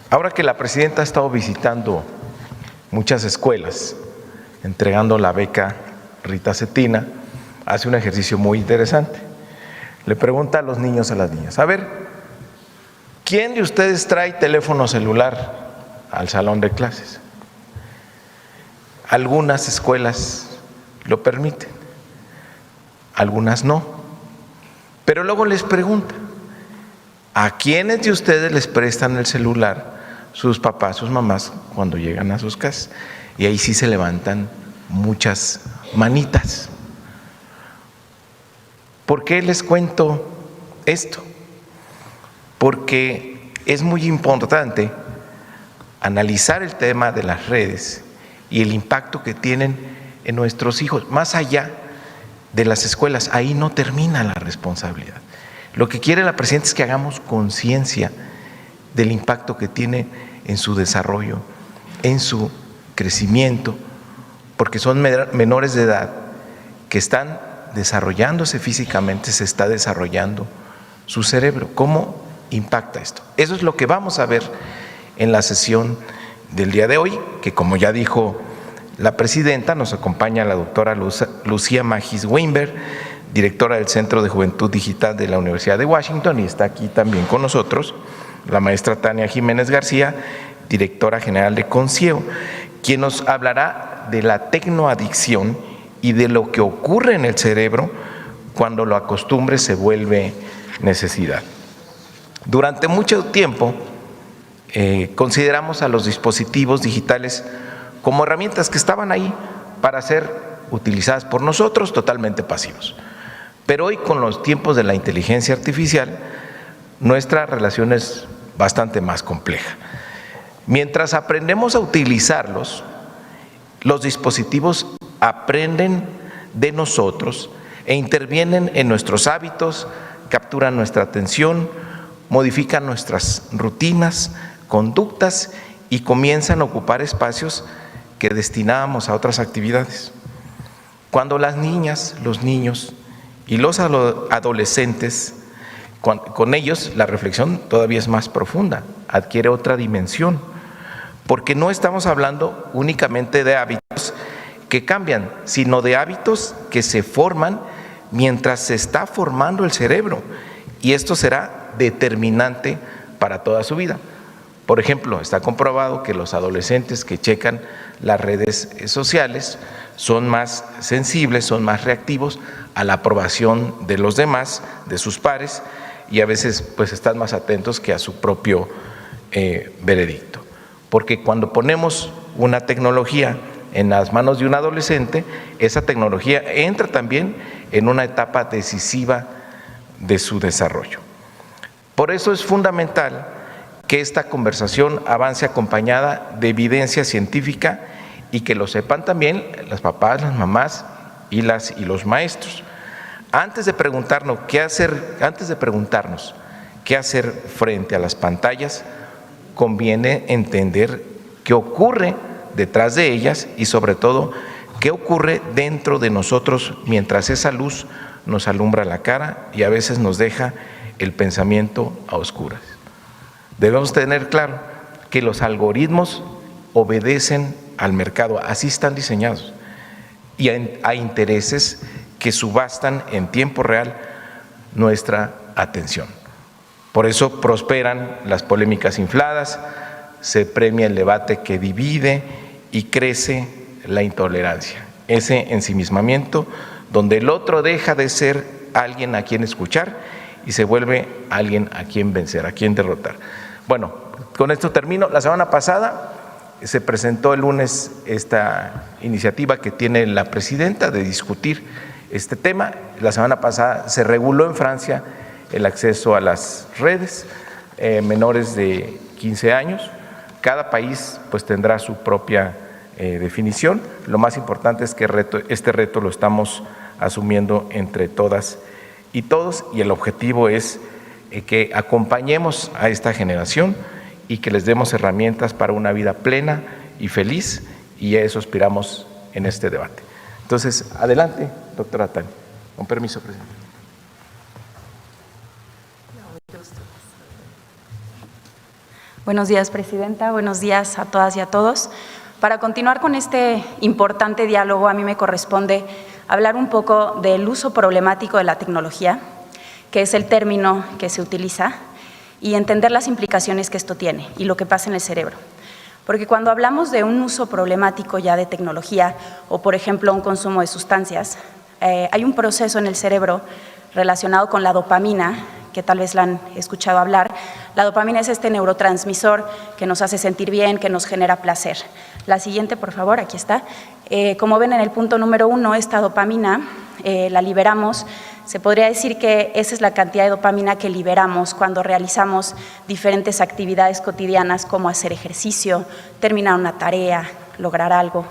Ahora que la presidenta ha estado visitando muchas escuelas, entregando la beca Rita Cetina, hace un ejercicio muy interesante. Le pregunta a los niños, a las niñas, a ver, ¿quién de ustedes trae teléfono celular al salón de clases? Algunas escuelas lo permiten, algunas no. Pero luego les pregunta, ¿a quiénes de ustedes les prestan el celular sus papás, sus mamás cuando llegan a sus casas? Y ahí sí se levantan muchas manitas. ¿Por qué les cuento esto? Porque es muy importante analizar el tema de las redes y el impacto que tienen en nuestros hijos, más allá de las escuelas. Ahí no termina la responsabilidad. Lo que quiere la presidenta es que hagamos conciencia del impacto que tiene en su desarrollo, en su crecimiento, porque son menores de edad que están desarrollándose físicamente, se está desarrollando su cerebro. ¿Cómo impacta esto? Eso es lo que vamos a ver en la sesión del día de hoy, que como ya dijo la presidenta, nos acompaña la doctora Lucía Magis Weinberg, directora del Centro de Juventud Digital de la Universidad de Washington, y está aquí también con nosotros la maestra Tania Jiménez García, directora general de Concieo, quien nos hablará de la tecnoadicción y de lo que ocurre en el cerebro cuando la costumbre se vuelve necesidad. Durante mucho tiempo consideramos a los dispositivos digitales como herramientas que estaban ahí para ser utilizadas por nosotros, totalmente pasivos. Pero hoy, con los tiempos de la inteligencia artificial, nuestra relación es bastante más compleja. Mientras aprendemos a utilizarlos, los dispositivos aprenden de nosotros e intervienen en nuestros hábitos, capturan nuestra atención, modifican nuestras rutinas, conductas y comienzan a ocupar espacios que destinábamos a otras actividades. Cuando las niñas, los niños y los adolescentes, con ellos la reflexión todavía es más profunda, adquiere otra dimensión, porque no estamos hablando únicamente de hábitos que cambian, sino de hábitos que se forman mientras se está formando el cerebro, y esto será determinante para toda su vida. Por ejemplo, está comprobado que los adolescentes que checan las redes sociales son más sensibles, son más reactivos a la aprobación de los demás, de sus pares, y a veces pues están más atentos que a su propio veredicto. Porque cuando ponemos una tecnología en las manos de un adolescente, esa tecnología entra también en una etapa decisiva de su desarrollo. Por eso es fundamental que esta conversación avance acompañada de evidencia científica y que lo sepan también las papás, las mamás y los maestros. Antes de preguntarnos qué hacer frente a las pantallas, conviene entender qué ocurre detrás de ellas y sobre todo qué ocurre dentro de nosotros mientras esa luz nos alumbra la cara y a veces nos deja el pensamiento a oscuras. Debemos tener claro que los algoritmos obedecen al mercado, así están diseñados, y a intereses que subastan en tiempo real nuestra atención. Por eso prosperan las polémicas infladas, se premia el debate que divide y crece la intolerancia, ese ensimismamiento donde el otro deja de ser alguien a quien escuchar y se vuelve alguien a quien vencer, a quien derrotar. Bueno, con esto termino. La semana pasada se presentó el lunes esta iniciativa que tiene la presidenta de discutir este tema. La semana pasada se reguló en Francia el acceso a las redes, menores de 15 años. Cada país pues tendrá su propia definición. Lo más importante es que este reto lo estamos asumiendo entre todas y todos, y el objetivo es que acompañemos a esta generación y que les demos herramientas para una vida plena y feliz, y a eso aspiramos en este debate. Entonces, adelante, doctora Tania. Con permiso, presidente. Buenos días, Presidenta. Buenos días a todas y a todos. Para continuar con este importante diálogo, a mí me corresponde hablar un poco del uso problemático de la tecnología, que es el término que se utiliza, y entender las implicaciones que esto tiene y lo que pasa en el cerebro. Porque cuando hablamos de un uso problemático ya de tecnología o, por ejemplo, un consumo de sustancias, hay un proceso en el cerebro relacionado con la dopamina, que tal vez la han escuchado hablar. La dopamina es este neurotransmisor que nos hace sentir bien, que nos genera placer. La siguiente, por favor, aquí está. Como ven en el punto número 1, esta dopamina la liberamos. Se podría decir que esa es la cantidad de dopamina que liberamos cuando realizamos diferentes actividades cotidianas como hacer ejercicio, terminar una tarea, lograr algo.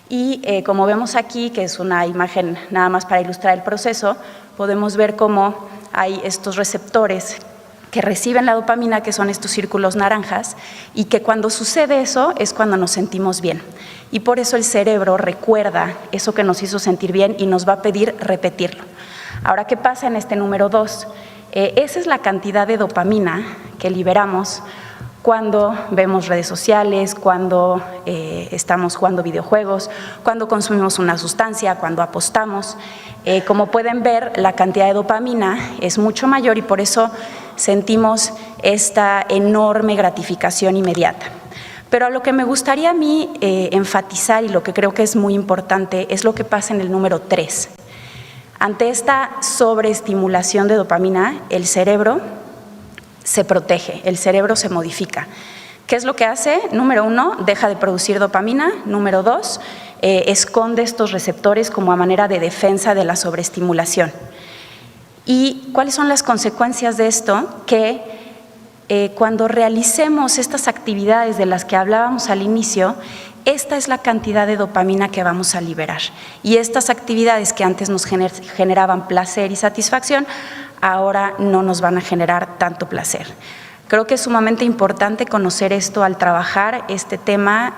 Y como vemos aquí, que es una imagen nada más para ilustrar el proceso, podemos ver cómo hay estos receptores que reciben la dopamina, que son estos círculos naranjas, y que cuando sucede eso es cuando nos sentimos bien. Y por eso el cerebro recuerda eso que nos hizo sentir bien y nos va a pedir repetirlo. Ahora, ¿qué pasa en este número 2? Esa es la cantidad de dopamina que liberamos cuando vemos redes sociales, cuando estamos jugando videojuegos, cuando consumimos una sustancia, cuando apostamos. Como pueden ver, la cantidad de dopamina es mucho mayor y por eso sentimos esta enorme gratificación inmediata. Pero a lo que me gustaría a mí enfatizar, y lo que creo que es muy importante, es lo que pasa en el número 3. Ante esta sobreestimulación de dopamina, el cerebro se protege, el cerebro se modifica. ¿Qué es lo que hace? Número 1, deja de producir dopamina. Número 2, esconde estos receptores como a manera de defensa de la sobreestimulación. ¿Y cuáles son las consecuencias de esto? Que cuando realicemos estas actividades de las que hablábamos al inicio, esta es la cantidad de dopamina que vamos a liberar. Y estas actividades que antes nos generaban placer y satisfacción, ahora no nos van a generar tanto placer. Creo que es sumamente importante conocer esto al trabajar este tema,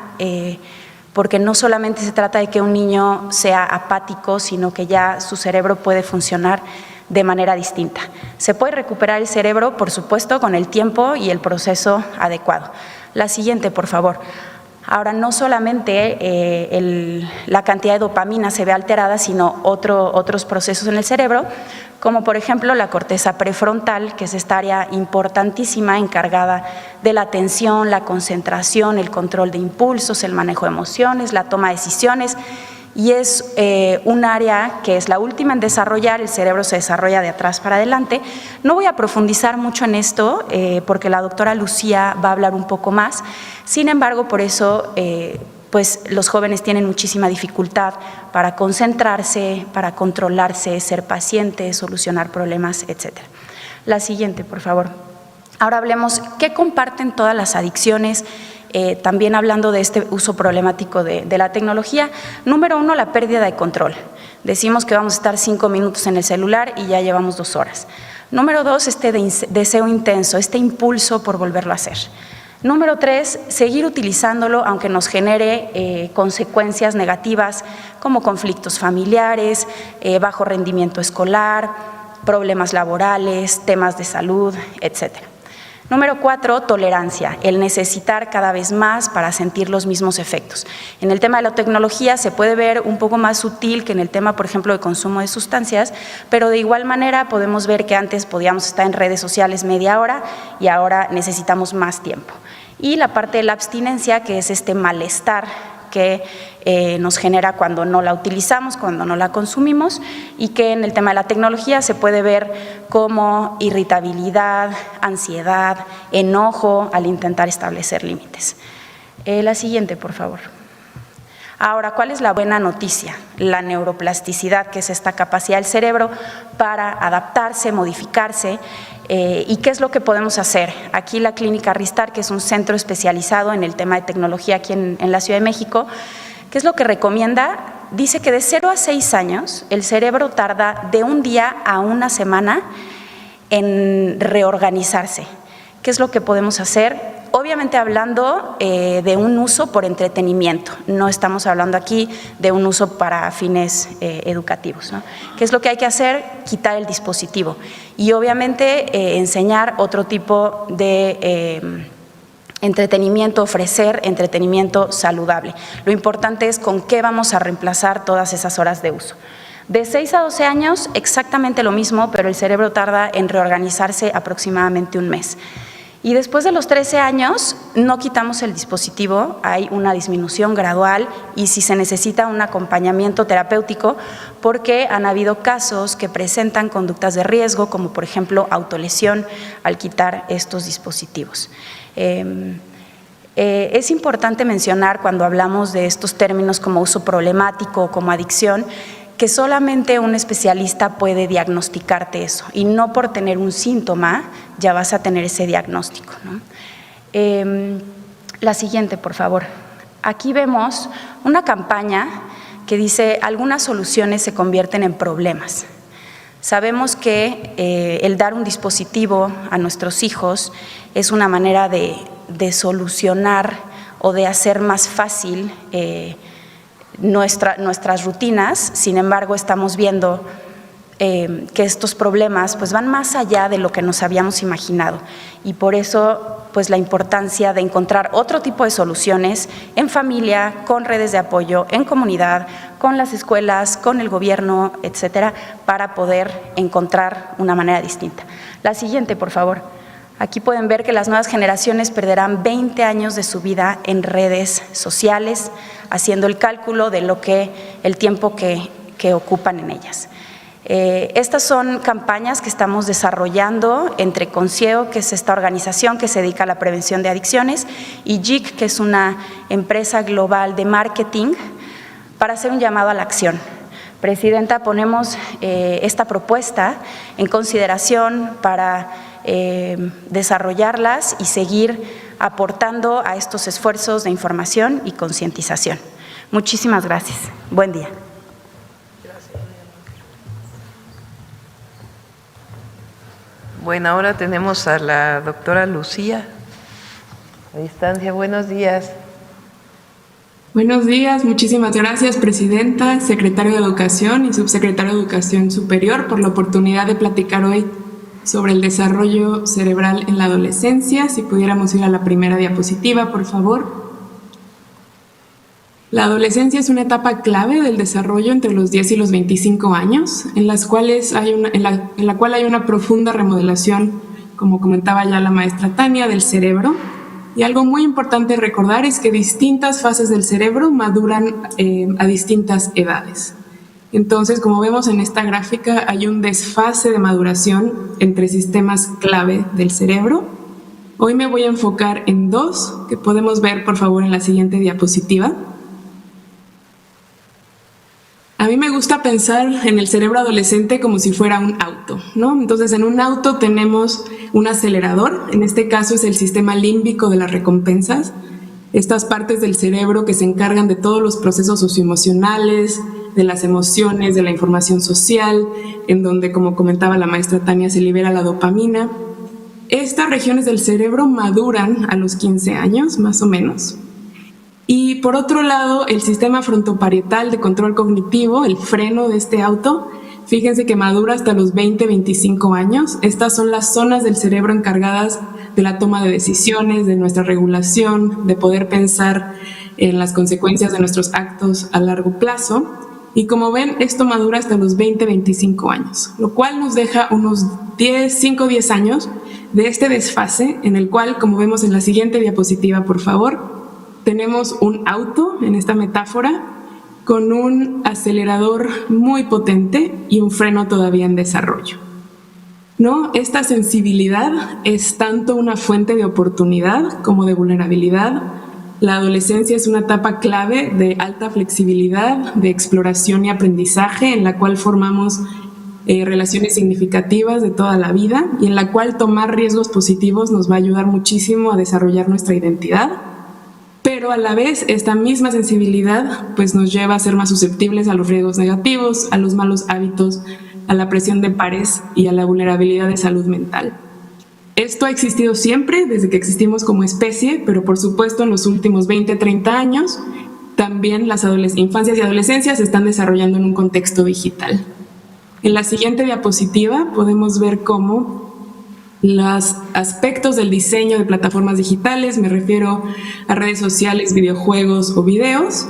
porque no solamente se trata de que un niño sea apático, sino que ya su cerebro puede funcionar de manera distinta. Se puede recuperar el cerebro, por supuesto, con el tiempo y el proceso adecuado. La siguiente, por favor. Ahora, no solamente la cantidad de dopamina se ve alterada, sino otros procesos en el cerebro, como por ejemplo la corteza prefrontal, que es esta área importantísima encargada de la atención, la concentración, el control de impulsos, el manejo de emociones, la toma de decisiones, y es un área que es la última en desarrollar. El cerebro se desarrolla de atrás para adelante. No voy a profundizar mucho en esto porque la doctora Lucía va a hablar un poco más. Sin embargo, por eso pues los jóvenes tienen muchísima dificultad para concentrarse, para controlarse, ser pacientes, solucionar problemas, etc. La siguiente, por favor. Ahora hablemos qué comparten todas las adicciones. También hablando de este uso problemático de la tecnología. Número 1, la pérdida de control. Decimos que vamos a estar 5 minutos en el celular y ya llevamos 2 horas. Número 2, este deseo intenso, este impulso por volverlo a hacer. Número 3, seguir utilizándolo aunque nos genere consecuencias negativas como conflictos familiares, bajo rendimiento escolar, problemas laborales, temas de salud, etcétera. Número 4, tolerancia, el necesitar cada vez más para sentir los mismos efectos. En el tema de la tecnología se puede ver un poco más sutil que en el tema, por ejemplo, de consumo de sustancias, pero de igual manera podemos ver que antes podíamos estar en redes sociales media hora y ahora necesitamos más tiempo. Y la parte de la abstinencia, que es este malestar que nos genera cuando no la utilizamos, cuando no la consumimos, y que en el tema de la tecnología se puede ver como irritabilidad, ansiedad, enojo al intentar establecer límites. La siguiente, por favor. Ahora, ¿cuál es la buena noticia? La neuroplasticidad, que es esta capacidad del cerebro para adaptarse, modificarse. ¿Y qué es lo que podemos hacer? Aquí la Clínica Ristar, que es un centro especializado en el tema de tecnología aquí en la Ciudad de México, ¿qué es lo que recomienda? Dice que de 0 a 6 años el cerebro tarda de un día a una semana en reorganizarse. ¿Qué es lo que podemos hacer? Obviamente hablando de un uso por entretenimiento, no estamos hablando aquí de un uso para fines educativos, ¿no? ¿Qué es lo que hay que hacer? Quitar el dispositivo y obviamente enseñar otro tipo de entretenimiento, ofrecer entretenimiento saludable. Lo importante es con qué vamos a reemplazar todas esas horas de uso. De 6 a 12 años, exactamente lo mismo, pero el cerebro tarda en reorganizarse aproximadamente un mes. Y después de los 13 años, no quitamos el dispositivo, hay una disminución gradual y si se necesita un acompañamiento terapéutico, porque han habido casos que presentan conductas de riesgo, como por ejemplo autolesión al quitar estos dispositivos. Es importante mencionar cuando hablamos de estos términos como uso problemático o como adicción, que solamente un especialista puede diagnosticarte eso y no por tener un síntoma ya vas a tener ese diagnóstico, ¿no? La siguiente, por favor. Aquí vemos una campaña que dice algunas soluciones se convierten en problemas. Sabemos que el dar un dispositivo a nuestros hijos es una manera de solucionar o de hacer más fácil nuestras rutinas. Sin embargo, estamos viendo que estos problemas pues, van más allá de lo que nos habíamos imaginado y por eso pues, la importancia de encontrar otro tipo de soluciones en familia, con redes de apoyo, en comunidad, con las escuelas, con el gobierno, etcétera, para poder encontrar una manera distinta. La siguiente, por favor. Aquí pueden ver que las nuevas generaciones perderán 20 años de su vida en redes sociales, haciendo el cálculo de el tiempo que ocupan en ellas. Estas son campañas que estamos desarrollando entre Concieo, que es esta organización que se dedica a la prevención de adicciones, y JIC, que es una empresa global de marketing, para hacer un llamado a la acción. Presidenta, ponemos esta propuesta en consideración para desarrollarlas y seguir aportando a estos esfuerzos de información y concientización. Muchísimas gracias. Buen día. Bueno, ahora tenemos a la doctora Lucía a distancia. Buenos días. Buenos días, muchísimas gracias, Presidenta, Secretario de Educación y Subsecretario de Educación Superior por la oportunidad de platicar hoy sobre el desarrollo cerebral en la adolescencia. Si pudiéramos ir a la primera diapositiva, por favor. La adolescencia es una etapa clave del desarrollo entre los 10 y los 25 años, en la cual hay una profunda remodelación, como comentaba ya la maestra Tania, del cerebro. Y algo muy importante recordar es que distintas fases del cerebro maduran a distintas edades. Entonces, como vemos en esta gráfica, hay un desfase de maduración entre sistemas clave del cerebro. Hoy me voy a enfocar en dos, que podemos ver, por favor, en la siguiente diapositiva. A mí me gusta pensar en el cerebro adolescente como si fuera un auto, ¿no? Entonces, en un auto tenemos un acelerador, en este caso es el sistema límbico de las recompensas, estas partes del cerebro que se encargan de todos los procesos socioemocionales, de las emociones, de la información social, en donde, como comentaba la maestra Tania, se libera la dopamina. Estas regiones del cerebro maduran a los 15 años, más o menos. Y por otro lado, el sistema frontoparietal de control cognitivo, el freno de este auto, fíjense que madura hasta los 20-25 años. Estas son las zonas del cerebro encargadas de la toma de decisiones, de nuestra regulación, de poder pensar en las consecuencias de nuestros actos a largo plazo. Y como ven, esto madura hasta los 20-25 años, lo cual nos deja unos 5-10 años de este desfase en el cual, como vemos en la siguiente diapositiva, por favor, tenemos un auto, en esta metáfora, con un acelerador muy potente y un freno todavía en desarrollo, ¿no? Esta sensibilidad es tanto una fuente de oportunidad como de vulnerabilidad. La adolescencia es una etapa clave de alta flexibilidad, de exploración y aprendizaje, en la cual formamos relaciones significativas de toda la vida y en la cual tomar riesgos positivos nos va a ayudar muchísimo a desarrollar nuestra identidad. Pero a la vez esta misma sensibilidad pues, nos lleva a ser más susceptibles a los riesgos negativos, a los malos hábitos, a la presión de pares y a la vulnerabilidad de salud mental. Esto ha existido siempre, desde que existimos como especie, pero por supuesto en los últimos 20-30 años también las infancias y adolescencias se están desarrollando en un contexto digital. En la siguiente diapositiva podemos ver cómo Los aspectos del diseño de plataformas digitales, me refiero a redes sociales, videojuegos o videos,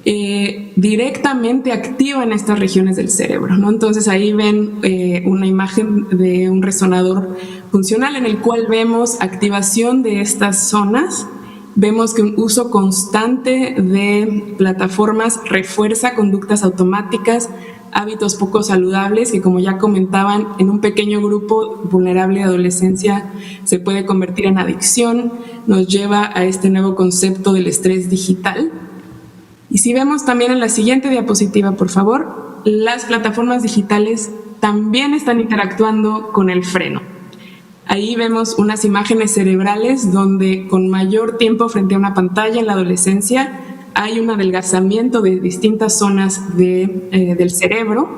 directamente activan estas regiones del cerebro, ¿no? Entonces ahí ven una imagen de un resonador funcional en el cual vemos activación de estas zonas. Vemos que un uso constante de plataformas refuerza conductas automáticas, hábitos poco saludables que, como ya comentaban, en un pequeño grupo vulnerable de adolescencia se puede convertir en adicción, nos lleva a este nuevo concepto del estrés digital. Y si vemos también en la siguiente diapositiva, por favor, las plataformas digitales también están interactuando con el freno. Ahí vemos unas imágenes cerebrales donde con mayor tiempo frente a una pantalla en la adolescencia hay un adelgazamiento de distintas zonas del cerebro.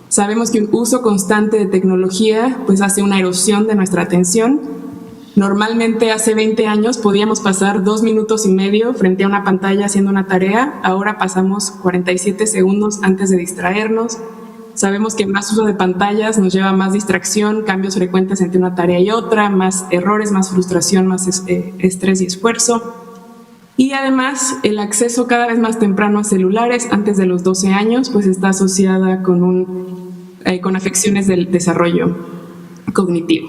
Sabemos que un uso constante de tecnología pues hace una erosión de nuestra atención. Normalmente hace 20 años podíamos pasar 2 minutos y medio frente a una pantalla haciendo una tarea, ahora pasamos 47 segundos antes de distraernos. Sabemos que más uso de pantallas nos lleva a más distracción, cambios frecuentes entre una tarea y otra, más errores, más frustración, más estrés y esfuerzo. Y además el acceso cada vez más temprano a celulares antes de los 12 años pues está asociada con afecciones del desarrollo cognitivo.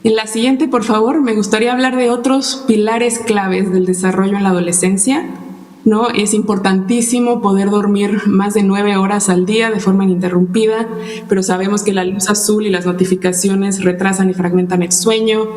En la siguiente, por favor, me gustaría hablar de otros pilares claves del desarrollo en la adolescencia, ¿no? Es importantísimo poder dormir más de 9 horas al día de forma ininterrumpida, pero sabemos que la luz azul y las notificaciones retrasan y fragmentan el sueño.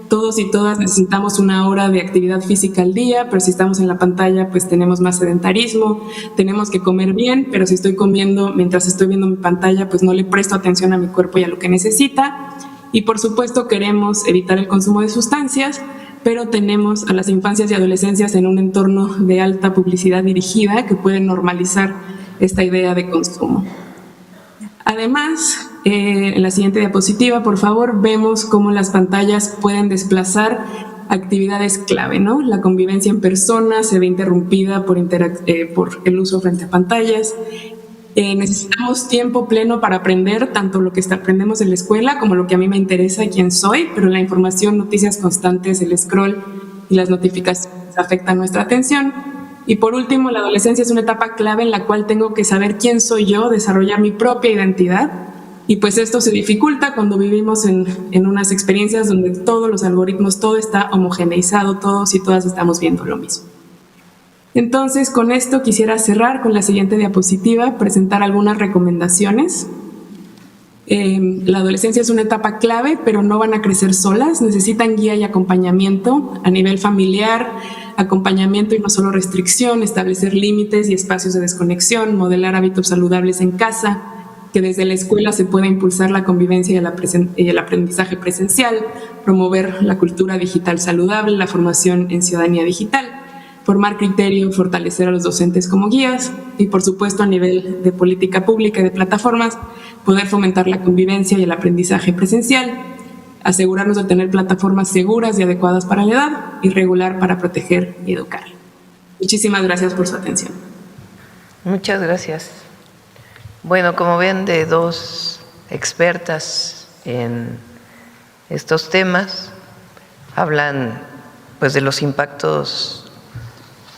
Todos y todas necesitamos 1 hora de actividad física al día, pero si estamos en la pantalla, pues tenemos más sedentarismo. Tenemos que comer bien, pero si estoy comiendo mientras estoy viendo mi pantalla, pues no le presto atención a mi cuerpo y a lo que necesita. Y por supuesto queremos evitar el consumo de sustancias, pero tenemos a las infancias y adolescencias en un entorno de alta publicidad dirigida que puede normalizar esta idea de consumo. Además, en la siguiente diapositiva, por favor, vemos cómo las pantallas pueden desplazar actividades clave, ¿no? La convivencia en persona se ve interrumpida por el uso frente a pantallas. Necesitamos tiempo pleno para aprender tanto lo que aprendemos en la escuela como lo que a mí me interesa y quién soy, pero la información, noticias constantes, el scroll y las notificaciones afectan nuestra atención. Y por último, la adolescencia es una etapa clave en la cual tengo que saber quién soy yo, desarrollar mi propia identidad. Y pues esto se dificulta cuando vivimos en unas experiencias donde todos los algoritmos, todo está homogeneizado, todos y todas estamos viendo lo mismo. Entonces, con esto quisiera cerrar con la siguiente diapositiva, presentar algunas recomendaciones. La adolescencia es una etapa clave, pero no van a crecer solas, necesitan guía y acompañamiento a nivel familiar, acompañamiento y no solo restricción, establecer límites y espacios de desconexión, modelar hábitos saludables en casa, que desde la escuela se pueda impulsar la convivencia y el aprendizaje presencial, promover la cultura digital saludable, la formación en ciudadanía digital, formar criterio, fortalecer a los docentes como guías y, por supuesto, a nivel de política pública y de plataformas, poder fomentar la convivencia y el aprendizaje presencial, asegurarnos de tener plataformas seguras y adecuadas para la edad y regular para proteger y educar. Muchísimas gracias por su atención. Muchas gracias. Bueno, como ven, de 2 expertas en estos temas, hablan pues de los impactos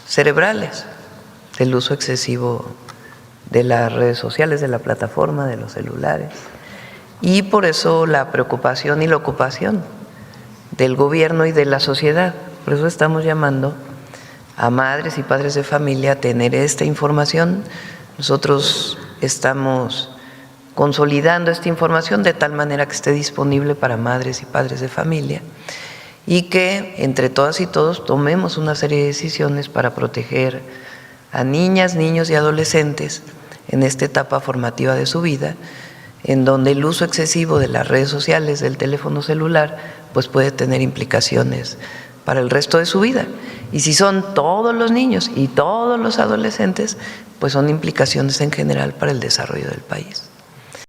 cerebrales del uso excesivo de las redes sociales, de la plataforma, de los celulares, y por eso la preocupación y la ocupación del gobierno y de la sociedad. Por eso estamos llamando a madres y padres de familia a tener esta información. Nosotros estamos consolidando esta información de tal manera que esté disponible para madres y padres de familia y que entre todas y todos tomemos una serie de decisiones para proteger a niñas, niños y adolescentes en esta etapa formativa de su vida, en donde el uso excesivo de las redes sociales, del teléfono celular, pues puede tener implicaciones para el resto de su vida. Y si son todos los niños y todos los adolescentes, pues son implicaciones en general para el desarrollo del país.